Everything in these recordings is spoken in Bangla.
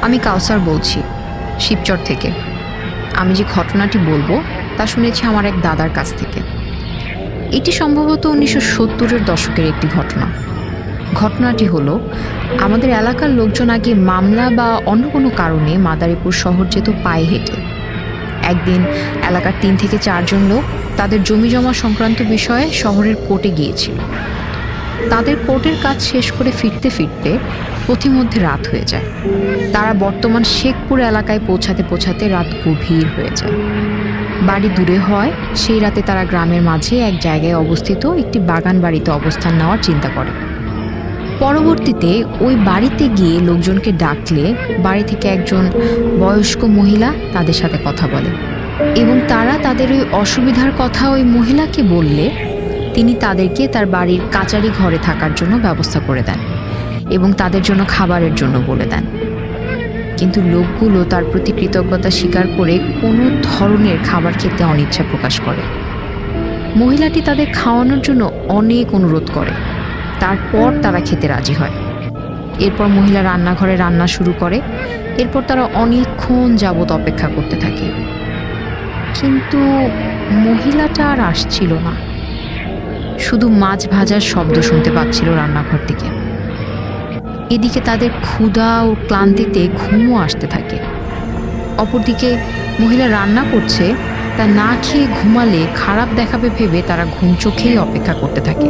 আমি কাউসার বলছি, শিবচর থেকে। আমি যে ঘটনাটি বলবো তা শুনেছি আমার এক দাদার কাছ থেকে। এটি সম্ভবত 1970-এর দশকের একটি ঘটনা। ঘটনাটি হলো, আমাদের এলাকার লোকজন আগে মামলা বা অন্য কোনো কারণে মাদারীপুর শহর যেত পায়ে হেঁটে। একদিন এলাকার 3 থেকে 4 জন লোক তাদের জমি জমা সংক্রান্ত বিষয়ে শহরের কোর্টে গিয়েছিল। তাদের কোর্টের কাজ শেষ করে ফিরতে ফিরতে পথিমধ্যে রাত হয়ে যায়। তারা বর্তমান শেখপুর এলাকায় পৌঁছাতে পৌঁছাতে রাত গভীর হয়ে যায়। বাড়ি দূরে হয়, সেই রাতে তারা গ্রামের মাঝে এক জায়গায় অবস্থিত একটি বাগান বাড়িতে অবস্থান নেওয়ার চিন্তা করে। পরবর্তীতে ওই বাড়িতে গিয়ে লোকজনকে ডাকলে বাড়ি থেকে একজন বয়স্ক মহিলা তাদের সাথে কথা বলে এবং তারা তাদের ওই অসুবিধার কথা ওই মহিলাকে বললে তিনি তাদেরকে তার বাড়ির কাচারি ঘরে থাকার জন্য ব্যবস্থা করে দেন এবং তাদের জন্য খাবারের জন্য বলে দেন। কিন্তু লোকগুলো তার প্রতি কৃতজ্ঞতা স্বীকার করে কোনো ধরনের খাবার খেতে অনিচ্ছা প্রকাশ করে। মহিলাটি তাদের খাওয়ানোর জন্য অনেক অনুরোধ করে, তারপর তারা খেতে রাজি হয়। এরপর মহিলা রান্নাঘরে রান্না শুরু করে। এরপর তারা অনেকক্ষণ যাবৎ অপেক্ষা করতে থাকে, কিন্তু মহিলাটা আর আসছিল না। শুধু মাছ ভাজার শব্দ শুনতে পাচ্ছিল রান্নাঘর থেকে। এদিকে তাদের ক্ষুধা ও ক্লান্তিতে ঘুমও আসতে থাকে। অপরদিকে মহিলা রান্না করছে, তা না খেয়ে ঘুমালে খারাপ দেখাবে ভেবে তারা ঘুম চোখেই অপেক্ষা করতে থাকে।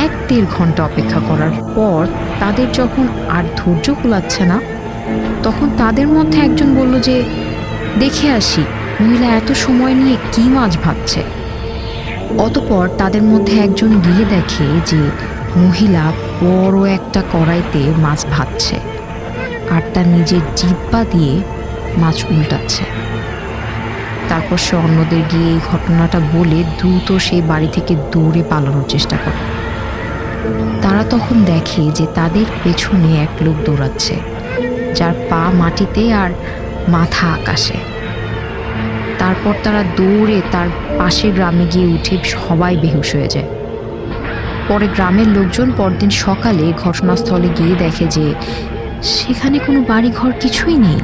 1-1.5 ঘন্টা অপেক্ষা করার পর তাদের যখন আর ধৈর্য কুলাচ্ছে না, তখন তাদের মধ্যে একজন বলল যে, দেখে আসি মহিলা এত সময় নিয়ে কি মাছ ভাজছে। অতঃপর তাদের মধ্যে একজন গিয়ে দেখে যে মহিলা বড় একটা কড়াইতে মাছ ভাজছে আর তার নিজের জিহ্বা দিয়ে মাছ উল্টাচ্ছে। তারপর সে অন্যদের গিয়ে এই ঘটনাটা বলে দ্রুত সেই বাড়ি থেকে দৌড়ে পালানোর চেষ্টা করে। তারা তখন দেখে যে তাদের পেছনে এক লোক দৌড়াচ্ছে, যার পা মাটিতে আর মাথা আকাশে। তারপর তারা দৌড়ে তার পাশের গ্রামে গিয়ে উঠে সবাই বেহুশ হয়ে যায়। পরে গ্রামের লোকজন পরদিন সকালে ঘটনাস্থলে গিয়ে দেখে যে সেখানে কোনো বাড়িঘর কিছুই নেই।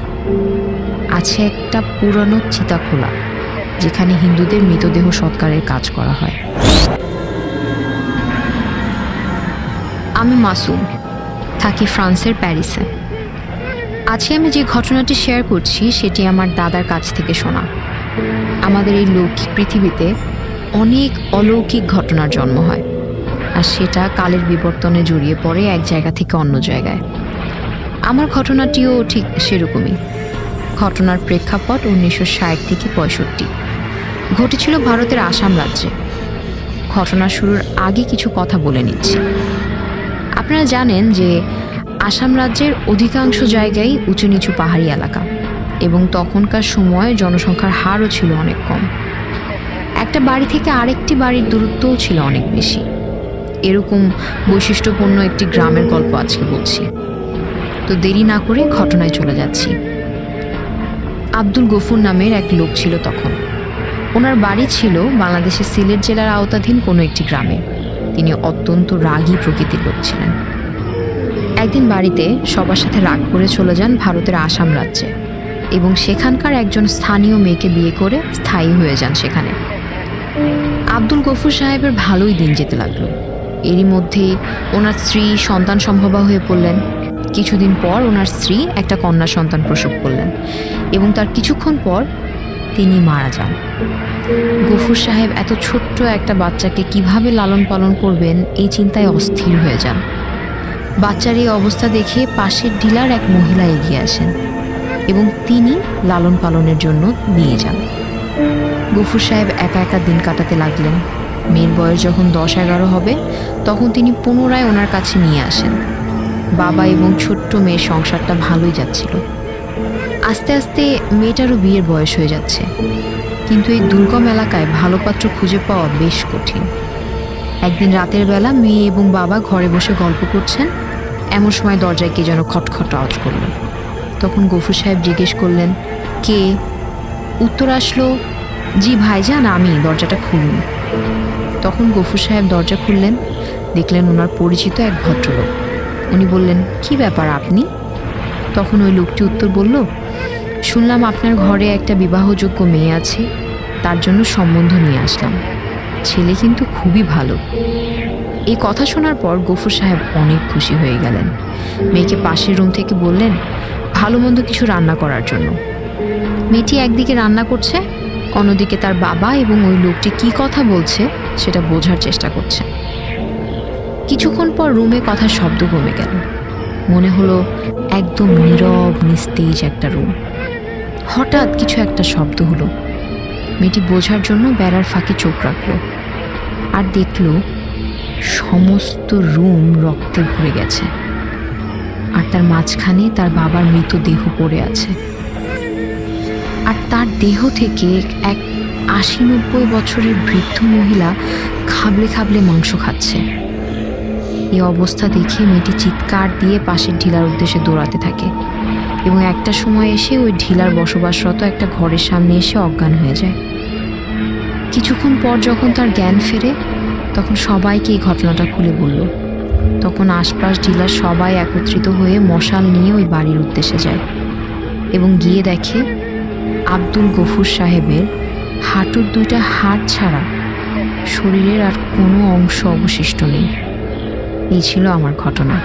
আছে একটা পুরানো চিতাখোলা, যেখানে হিন্দুদের মৃতদেহ সৎকারের কাজ করা হয়। আমি মাসুম, থাকি ফ্রান্সের প্যারিসে। আজকে আমি যে ঘটনাটি শেয়ার করছি সেটি আমার দাদার কাছ থেকে শোনা। আমাদের এই লৌকিক পৃথিবীতে অনেক অলৌকিক ঘটনার জন্ম হয়, আর সেটা কালের বিবর্তনে জড়িয়ে পড়ে এক জায়গা থেকে অন্য জায়গায়। আমার ঘটনাটিও ঠিক সেরকমই। ঘটনার প্রেক্ষাপট 1960 থেকে 65 ঘটেছিল ভারতের আসাম রাজ্যে। ঘটনা শুরুর আগে কিছু কথা বলে নিচ্ছি। আপনারা জানেন যে আসাম রাজ্যের অধিকাংশ জায়গায় উঁচু নিচু পাহাড়ি এলাকা, এবং তখনকার সময় জনসংখ্যার হারও ছিল অনেক কম। একটা বাড়ি থেকে আরেকটি বাড়ির দূরত্বও ছিল অনেক বেশি। এরকম বৈশিষ্ট্যপূর্ণ একটি গ্রামের গল্প আজকে বলছি। তো দেরি না করে ঘটনায় চলে যাচ্ছি। আব্দুল গফুর নামের এক লোক ছিল তখন। ওনার বাড়ি ছিল বাংলাদেশের সিলেট জেলার আওতাধীন কোনো একটি গ্রামে। তিনি অত্যন্ত রাগী প্রকৃতির লোক ছিলেন। একদিন বাড়িতে সবার সাথে রাগ করে চলে যান ভারতের আসাম রাজ্যে, এবং সেখানকার একজন স্থানীয় মেয়েকে বিয়ে করে স্থায়ী হয়ে যান সেখানে। আব্দুল গফুর সাহেবের ভালোই দিন যেতে লাগলো। এরই মধ্যে ওনার স্ত্রী সন্তান সম্ভবা হয়ে পড়লেন। কিছুদিন পর ওনার স্ত্রী একটা কন্যা সন্তান প্রসব করলেন, এবং তার কিছুক্ষণ পর তিনি মারা যান। গফুর সাহেব এত ছোট্ট একটা বাচ্চাকে কিভাবে লালন পালন করবেন এই চিন্তায় অস্থির হয়ে যান। বাচ্চার এই অবস্থা দেখে পাশের ডিলার এক মহিলা এগিয়ে আসেন এবং তিনি লালন পালনের জন্য নিয়ে যান। গফুর সাহেব একা একা দিন কাটাতে লাগলেন। মেয়ের বয়স যখন 10-11 হবে তখন তিনি পুনরায় ওনার কাছে নিয়ে আসেন। বাবা এবং ছোট্ট মেয়ের সংসারটা ভালোই যাচ্ছিল। আস্তে আস্তে মেয়েটারও বিয়ের বয়স হয়ে যাচ্ছে, কিন্তু এই দুর্গম এলাকায় ভালো পাত্র খুঁজে পাওয়া বেশ কঠিন। একদিন রাতের বেলা মেয়ে এবং বাবা ঘরে বসে গল্প করছেন, এমন সময় দরজায় কে যেন খটখট আওয়াজ করল। তখন গফুর সাহেব জিজ্ঞেস করলেন, কে? উত্তর আসলো, জি ভাইজান আমি, দরজাটা খুলুন। তখন গফুর সাহেব দরজা খুললেন। দেখলেন ওনার পরিচিত এক ভদ্রলোক। উনি বললেন, কি ব্যাপার আপনি? তখন ওই লোকটি উত্তর বলল, শুনলাম আপনার ঘরে একটা বিবাহযোগ্য মেয়ে আছে, তার জন্য সম্বন্ধ নিয়ে আসলাম। ছেলে কিন্তু খুবই ভালো। এই কথা শোনার পর গফুর সাহেব অনেক খুশি হয়ে গেলেন। মেয়েকে পাশের রুম থেকে বললেন ভালো মন্দ কিছু রান্না করার জন্য। মেয়েটি একদিকে রান্না করছে, অন্যদিকে তার বাবা এবং ওই লোকটি কি কথা বলছে সেটা বোঝার চেষ্টা করছে। কিছুক্ষণ পর রুমে কথার শব্দ কমে গেল। মনে হলো একদম নীরব নিস্তেজ একটা রুম। হঠাৎ কিছু একটা শব্দ হলো। মেয়েটি বোঝার জন্য বেড়ার ফাঁকে চোখ রাখলো আর দেখলো সমস্ত রুম রক্তে ভরে গেছে, আর তার মাঝখানে তার বাবার মৃতদেহ পড়ে আছে, আর তার দেহ থেকে এক ৮০-৯০ বছরের বৃদ্ধ মহিলা খাবলে খাবলে মাংস খাচ্ছে। এই অবস্থা দেখে মেয়েটি চিৎকার দিয়ে পাশের ঢিলার উদ্দেশ্যে দৌড়াতে থাকে এবং একটা সময় এসে ওই ঢিলার বসবাসরত একটা ঘরের সামনে এসে অজ্ঞান হয়ে যায়। কিছুক্ষণ পর যখন তার জ্ঞান ফেরে তখন সবাইকে এই ঘটনাটা খুলে বলল। তখন আশপাশ ঢিলার সবাই একত্রিত হয়ে মশাল নিয়ে ওই বাড়ির উদ্দেশ্যে যায় এবং গিয়ে দেখে আব্দুল গফুর সাহেবের হাঁটুর 2টা হাড় ছাড়া শরীরের আর কোনো অংশ অবশিষ্ট নেই। এই ছিল আমার ঘটনা।